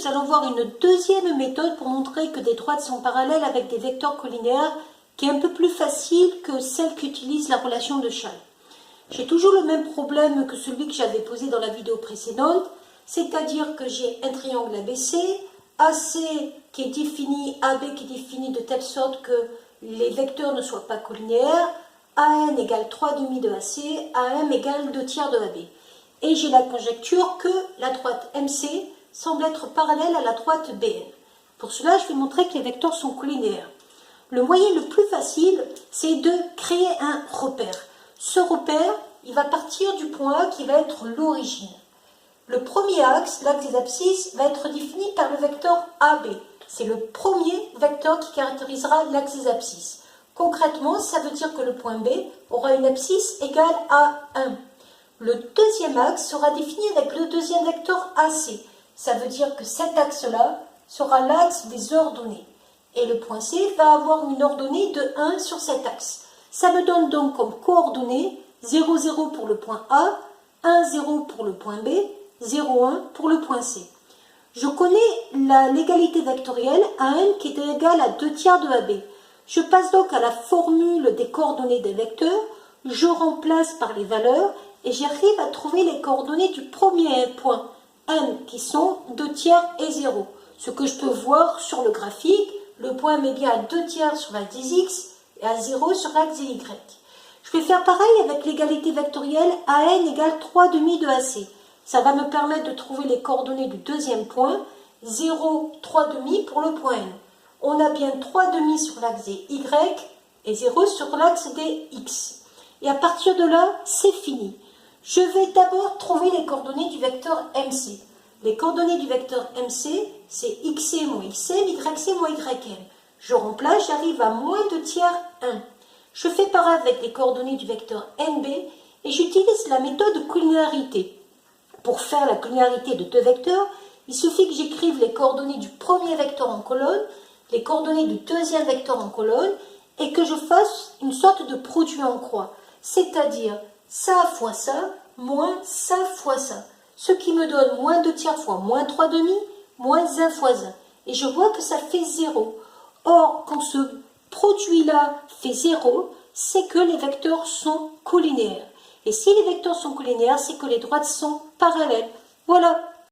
nous allons voir une deuxième méthode pour montrer que des droites sont parallèles avec des vecteurs collinéaires qui est un peu plus facile que celle qu'utilise la relation de Schall. J'ai toujours le même problème que celui que j'avais posé dans la vidéo précédente, c'est-à-dire que j'ai un triangle ABC, AC qui est défini, AB qui est défini de telle sorte que les vecteurs ne soient pas collinéaires, AN égale 3,5 de AC, AM égale 2 tiers de AB. Et j'ai la conjecture que la droite MC semble être parallèle à la droite BN. Pour cela, je vais montrer que les vecteurs sont collinéaires. Le moyen le plus facile, c'est de créer un repère. Ce repère, il va partir du point A qui va être l'origine. Le premier axe, l'axe des abscisses, va être défini par le vecteur AB. C'est le premier vecteur qui caractérisera l'axe des abscisses. Concrètement, ça veut dire que le point B aura une abscisse égale à 1. Le deuxième axe sera défini avec le deuxième vecteur AC. Ça veut dire que cet axe-là sera l'axe des ordonnées. Et le point C va avoir une ordonnée de 1 sur cet axe. Ça me donne donc comme coordonnées 0, 0 pour le point A, 1, 0 pour le point B, 0, 1 pour le point C. Je connais l'égalité vectorielle AN qui est égale à 2 tiers de AB. Je passe donc à la formule des coordonnées des vecteurs, je remplace par les valeurs et j'arrive à trouver les coordonnées du premier point M qui sont 2 tiers et 0. Ce que je peux voir sur le graphique, le point M est bien à 2 tiers sur l'axe des X et à 0 sur l'axe des Y. Je vais faire pareil avec l'égalité vectorielle AN égale 3,5 de AC. Ça va me permettre de trouver les coordonnées du deuxième point, 0, 3,5 pour le point N. On a bien 3,5 sur l'axe des Y et 0 sur l'axe des X. Et à partir de là, c'est fini. Je vais d'abord trouver les coordonnées du vecteur MC. Les coordonnées du vecteur MC, c'est XC moins XM, YC moins YM. Je remplace, j'arrive à moins 2 tiers 1. Je fais pareil avec les coordonnées du vecteur NB et j'utilise la méthode de collinéarité. Pour faire la collinéarité de deux vecteurs, il suffit que j'écrive les coordonnées du premier vecteur en colonne, les coordonnées du deuxième vecteur en colonne et que je fasse une sorte de produit en croix. C'est-à-dire ça fois ça, moins ça fois ça. Ce qui me donne moins 2 tiers fois moins 3,5, moins 1 fois 1. Et je vois que ça fait 0. Or, quand ce produit-là fait 0, c'est que les vecteurs sont collinéaires. Et si les vecteurs sont collinéaires, c'est que les droites sont parallèles. Voilà.